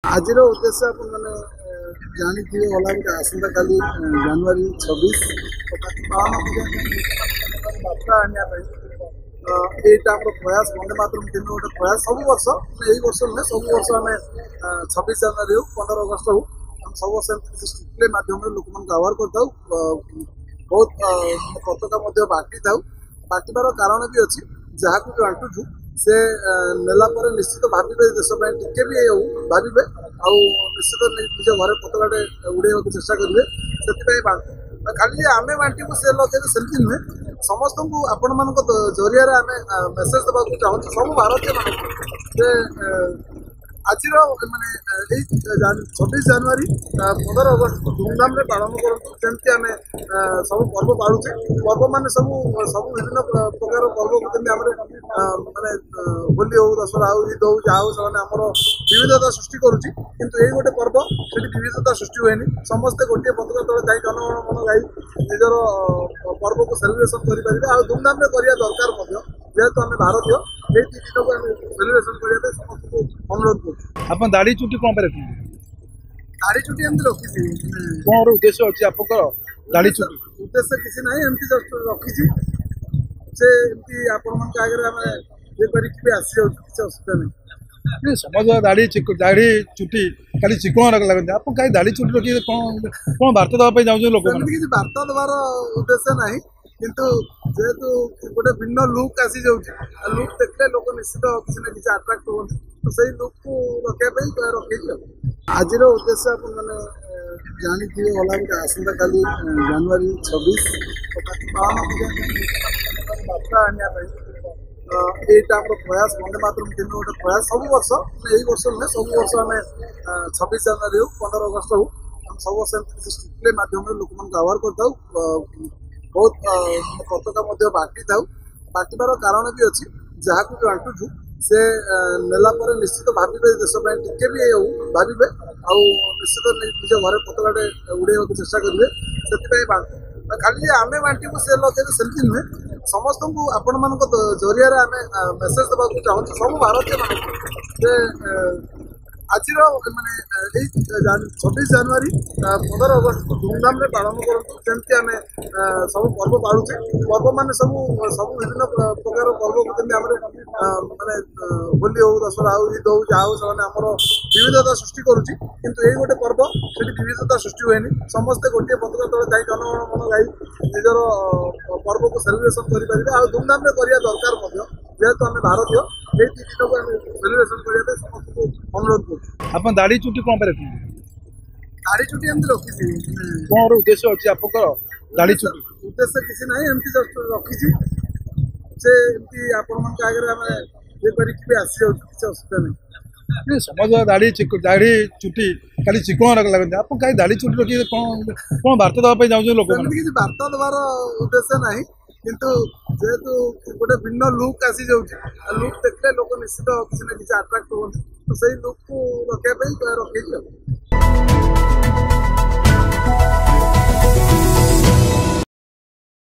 आज उद्देश्य आप जानी गला गोटे आसंता काली जनवरी 26 पालन बार्ता आने यहाँ प्रयास वंदे मातरम दिन गोटे प्रयास सब वर्ष यही वर्ष नुहे सब वर्ष आम 26 जनवरी हो 15 अगस्त हो सब वर्ष डिस्प्ले मध्यम लोक आह्वान कर बहुत पताका बांटी था बांटार कारण भी अच्छी जहाँ को बांटुचु से नेला पर निश्चित भावे देश टिके भी भावे निश्चित निज घर पताकाटे उड़े चेषा करेंगे से खाली आम बांटू से लगे सेमती नुहे समस्त को आपण मान जरिया आम मेसेज देवा चाहूँ सब भारतीय मान आज मानने 26 जनवरी 15 अगस्त धूमधाम पालन करते आम सब पर्व पालुचे पर्व मान सब सब विभिन्न प्रकार पर्व को माने होली हो दशहरा हो ईद हो जहाँ हो आमर विविधता सृष्टि करुच्ची किंतु यही गोटे पर्व से विविधता सृष्टि हुए समस्ते गोटे पताका तले जाई जनगण मन गाई निजर पर्व को सेलिब्रेशन करें आ धूमधाम करवा दरकार जेहेतु आम भारतीय ये दिन को सेलिब्रेशन करने समस्त को अनुरोध कर आप दाढ़ी चुटी कौन पर दाढ़ी चुटी एमती रखी कौन उद्देश्य अच्छी आप दाढ़ी चुटी उद्देश्य किसी ना एमती जस्ट रखी से एमती आपण आगे आम ये करके आसी किसी असुविधा नहीं समझ दाढ़ी दाढ़ी चुटी खाली चिकन लगते आप कहीं दाढ़ी चुटी रखी कौन कौन बार्ता देवाई चाहूँ लोक किसी बार्ता देवार उद्देश्य ना किंतु जेहेतु गोटे भिन्न लुक आसी जाऊँगी लुक देखते लोक निश्चित किसी ना किसी आट्राक्ट हो तो सही लुक को रखापी रखी आज उद्देश्य आप जानी गला गोटे आसंता काली जनवरी 26 पालन बार्ता आने यहाँ प्रयास वंदे मातरम दिन गोटे प्रयास सब वर्ष यही वर्ष नुहे सब वर्ष आम 26 जनवरी हो 15 अगस्त हो सब वर्ष डिस्प्ले मध्यम लोक आह्वान कर बहुत पताका बांटी था बांटार कारण भी अच्छी जहाँ को बांटुचु से नेला पर निश्चित भावे देश टिके भी भावे निश्चित निज घर पताकाटे उड़े चेषा करेंगे से खाली आम बांटू से लगे सेमती नुहे समस्त को आपण मान जरिया आम मेसेज देवा चाहूँ सब भारतीय मान आज मानने 26 जनवरी 15 अगस्त धूमधाम पालन करते आम सब पर्व पालुचे पर्व मान सब सब विभिन्न प्रकार पर्व को माने होली हो दशहरा हो ईद हो जहाँ हो आमर विविधता सृष्टि करुच्ची किंतु यही गोटे पर्व से विविधता सृष्टि हुए समस्ते गोटे पताका तले जाई जनगण मन गाई निजर पर्व को सेलिब्रेशन करें आ धूमधाम करवा दरकार जेहेतु आम भारतीय ये दिन को सेलिब्रेशन करने समस्त को अनुरोध कर आप दाढ़ी चुटी कौन पर दाढ़ी चुटी एमती रखी कौन उद्देश्य अच्छी आप दाढ़ी चुटी उद्देश्य किसी ना एमती जस्ट रखी से एमती आपण आगे आम ये करके आसी किसी असुविधा नहीं समझ दाढ़ी दाढ़ी चुटी खाली चिकन लगते आप कहीं दाढ़ी चुटी रखी कौन कौन बार्ता देवाई चाहूँ लोक किसी बार्ता देवार उद्देश्य ना किंतु जेहेतु गोटे भिन्न लुक आसी जाऊँगी लुक देखते लोक निश्चित किसी ना किसी आट्राक्ट हो तो सही लुक को रखापी रखी